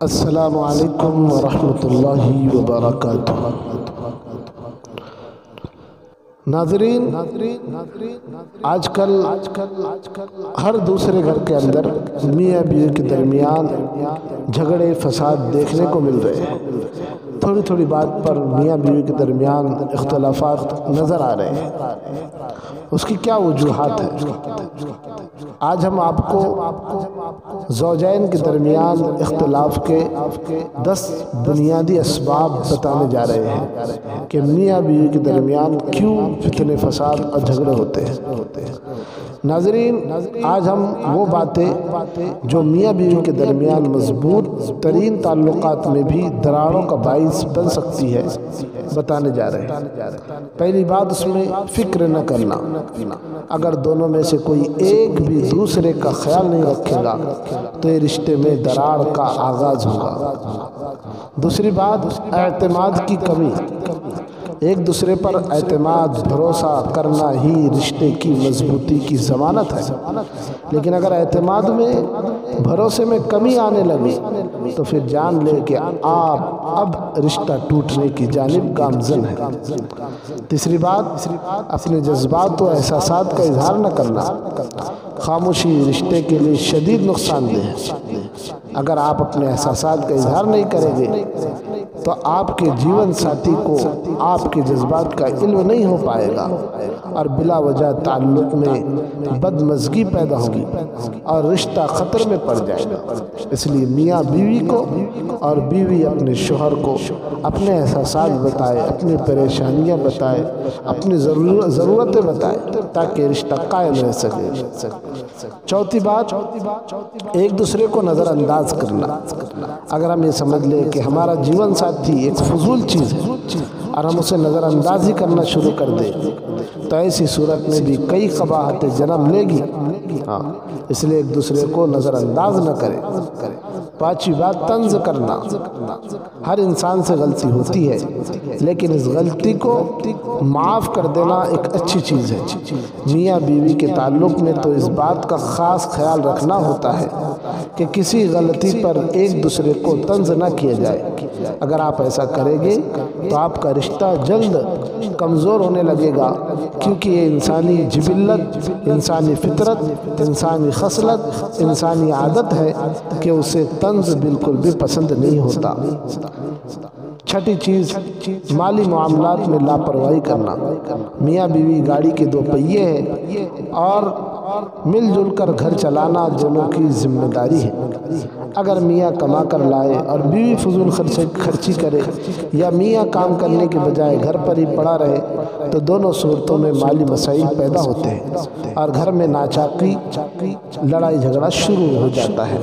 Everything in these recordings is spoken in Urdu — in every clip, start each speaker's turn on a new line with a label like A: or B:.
A: السلام علیکم ورحمۃ اللہ وبرکاتہ۔ ناظرین، آج کل ہر دوسرے گھر کے اندر میاں بیوی کے درمیان جھگڑے فساد دیکھنے کو مل رہے ہیں۔ تھوڑی تھوڑی بات پر میاں بیوی کے درمیان اختلافات نظر آ رہے ہیں۔ اس کی کیا وجوہات ہیں؟ آج ہم آپ کو زوجین کے درمیان اختلاف کے 10 بنیادی اسباب بتانے جا رہے ہیں کہ میاں بیوی کے درمیان کیوں فتنے فساد اور جھگڑے ہوتے ہیں۔ ناظرین، آج ہم وہ باتیں جو میاں بیوی کے درمیان مضبوط ترین تعلقات میں بھی دراڑوں کا باعث بن سکتی ہے بتانے جا رہے ہیں۔ پہلی بات، اس میں فکر نہ کرنا۔ اگر دونوں میں سے کوئی ایک بھی دوسرے کا خیال نہیں رکھے گا تو یہ رشتے میں دراڑ کا آغاز ہوگا۔ دوسری بات، اعتماد کی کمی۔ ایک دوسرے پر اعتماد بھروسہ کرنا ہی رشتے کی مضبوطی کی ضمانت ہے، لیکن اگر اعتماد میں بھروسے میں کمی آنے لگی تو پھر جان لے کہ آپ اب رشتہ ٹوٹنے کی جانب گامزن ہے۔ تیسری بات، اپنے جذبات و احساسات کا اظہار نہ کرنا۔ خاموشی رشتے کے لیے شدید نقصان دہ ہے۔ اگر آپ اپنے احساسات کا اظہار نہیں کریں گے تو آپ کے جیون ساتھی کو آپ کے جذبات کا علم نہیں ہو پائے گا اور بلا وجہ تعلق میں بدمزگی پیدا ہوگی اور رشتہ خطر میں پڑ جائے گا۔ اس لیے میاں بیوی کو اور بیوی اپنے شوہر کو اپنے احساسات بتائے، اپنی پریشانیاں بتائے، اپنی ضرورتیں بتائے تاکہ رشتہ قائم رہ سکے۔ چوتھی بات، ایک دوسرے کو نظر انداز کرنا۔ اگر ہم یہ سمجھ لیں کہ ہمارا جیون ساتھی ایک فضول چیز ہے اور ہم اسے نظر اندازی کرنا شروع کر دیں تو ایسی صورت میں بھی کئی قباحتیں جنم لے گی۔ اس لیے ایک دوسرے کو نظر انداز نہ کریں۔ پانچویں بات، طنز کرنا۔ ہر انسان سے غلطی ہوتی ہے، لیکن اس غلطی کو معاف کر دینا ایک اچھی چیز ہے۔ میاں بیوی کے تعلق میں تو اس بات کا خاص خیال رکھنا ہوتا ہے کہ کسی غلطی پر ایک دوسرے کو طنز نہ کیا جائے۔ اگر آپ ایسا کریں گے تو آپ کا رشتہ جلد کمزور ہونے لگے گا، کیونکہ یہ انسانی جبلت، انسانی فطرت، انسانی خصلت، انسانی عادت ہے کہ اسے طنز بالکل بھی پسند نہیں ہوتا۔ چھٹی چیز، مالی معاملات میں لاپرواہی کرنا۔ میاں بیوی گاڑی کے 2 پہیے ہیں اور مل جل کر گھر چلانا دونوں کی ذمہ داری ہے۔ اگر میاں کما کر لائے اور بیوی فضول خرچی کرے یا میاں کام کرنے کے بجائے گھر پر ہی پڑا رہے تو دونوں صورتوں میں مالی مسائل پیدا ہوتے ہیں اور گھر میں ناچاکی، لڑائی جھگڑا شروع ہو جاتا ہے۔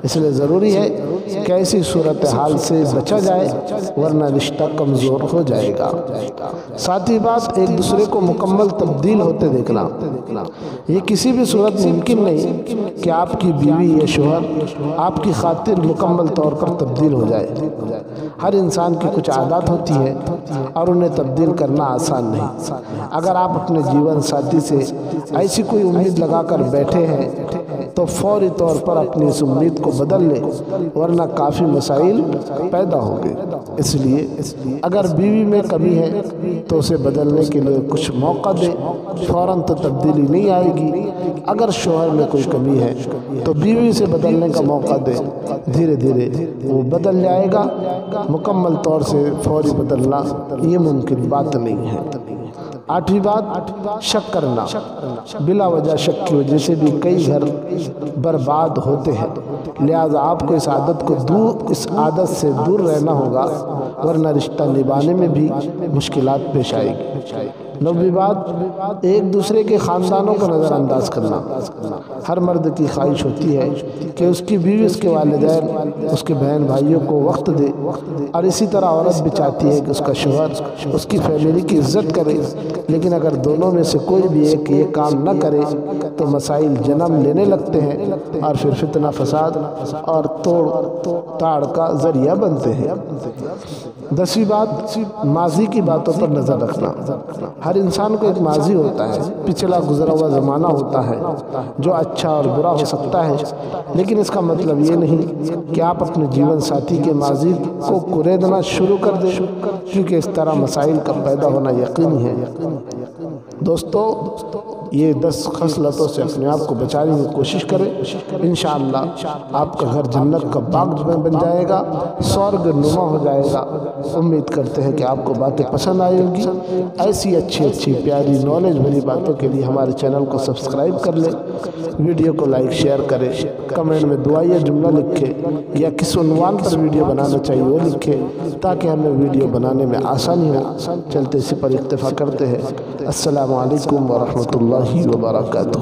A: اس لیے ضروری ہے کہ ایسی صورتحال سے بچا جائے ورنہ رشتہ کمزور ہو جائے گا۔ ساتھی بات، ایک دوسرے کو مکمل تبدیل ہوتے دیکھنا۔ یہ کسی بھی صورت ممکن نہیں کہ آپ کی بیوی یا شوہر آپ کی خاطر مکمل طور پر تبدیل ہو جائے۔ ہر انسان کی کچھ عادات ہوتی ہے اور انہیں تبدیل کرنا آسان نہیں۔ اگر آپ اپنے جیون ساتھی سے ایسی کوئی امید لگا کر بیٹھے ہیں تو فوری طور پر اپنی اس امید کو بدل لیں ورنہ کافی مسائل پیدا ہوں گے۔ اس لیے اگر بیوی میں کمی ہے تو اسے بدلنے کے لیے کچھ موقع دیں، فوراً تو تبدیلی نہیں آئے گی۔ اگر شوہر میں کوئی کمی ہے تو بیوی سے بدلنے کا موقع دیں، دھیرے دھیرے وہ بدل جائے گا۔ مکمل طور سے فوری بدلنا یہ ممکن بات نہیں ہے۔ آٹھویں بات، شک کرنا۔ بلا وجہ شک کی وجہ سے بھی کئی گھر برباد ہوتے ہیں، لہذا آپ کو اس عادت سے دور رہنا ہوگا ورنہ رشتہ نبھانے میں بھی مشکلات پیش آئے گی۔ 9ویں بات، ایک دوسرے کے خاندانوں کو نظر انداز کرنا۔ ہر مرد کی خواہش ہوتی ہے کہ اس کی بیوی اس کے والدین، اس کے بہن بھائیوں کو وقت دے، اور اسی طرح عورت بھی چاہتی ہے کہ اس کا شوہر اس کی فیملی کی عزت کرے، لیکن اگر دونوں میں سے کوئی بھی ایک یہ کام نہ کرے تو مسائل جنم لینے لگتے ہیں اور پھر فتنہ فساد اور توڑ تاڑ کا ذریعہ بنتے ہیں۔ 10ویں بات، ماضی کی باتوں پر نظر رکھنا۔ ہر انسان کو ایک ماضی ہوتا ہے، پچھلا گزرا ہوا زمانہ ہوتا ہے جو اچھا اور برا ہو سکتا ہے، لیکن اس کا مطلب یہ نہیں کہ آپ اپنے جیون ساتھی کے ماضی کو کریدنا شروع کر دیں، کیونکہ اس طرح مسائل کا پیدا ہونا یقینی ہے۔ دوستو، یہ 10 خصلتوں سے اپنے آپ کو بچانے کی کوشش کریں، انشاءاللہ آپ کا گھر جنت کا باغ بن جائے گا، سورگ نما ہو جائے گا۔ امید کرتے ہیں کہ آپ کو باتیں پسند آئیں گی۔ ایسی اچھی پیاری نالج بھری باتوں کے لیے ہمارے چینل کو سبسکرائب کر لیں، ویڈیو کو لائک شیئر کریں، کمنٹ میں دعائیہ جملہ لکھیں یا کس عنوان پر ویڈیو بنانا چاہیے وہ لکھیں تاکہ ہمیں ویڈیو بنانے میں آسانی ہو۔ چلتے اسی پر اکتفا کرتے ہیں۔ السلام علیکم ورحمۃ اللہ وبرکاتہ۔